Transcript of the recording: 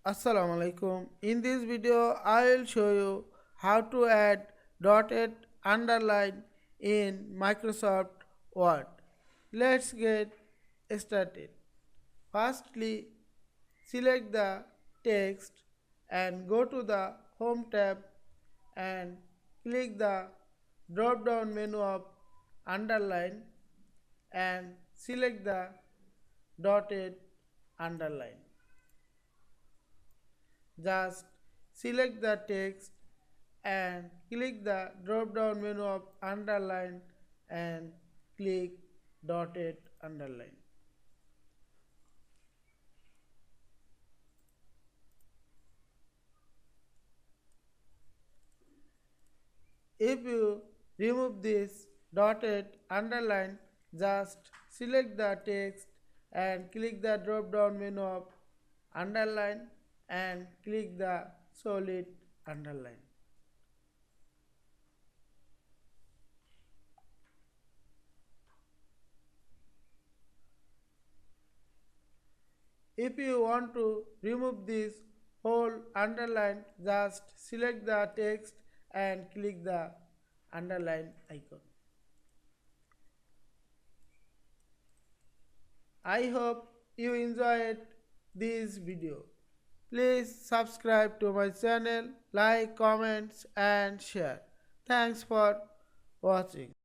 Assalamu Alaikum. In this video, I will show you how to add dotted underline in Microsoft Word. Let's get started. Firstly, select the text and go to the Home tab and click the drop down menu of underline and select the dotted underline. Just select the text and click the drop down menu of underline and click dotted underline. If you remove this dotted underline, just select the text and click the drop down menu of underline and click the solid underline. If you want to remove this whole underline, just select the text and click the underline icon. I hope you enjoyed this video. Please subscribe to my channel, like, comments and share. Thanks for watching.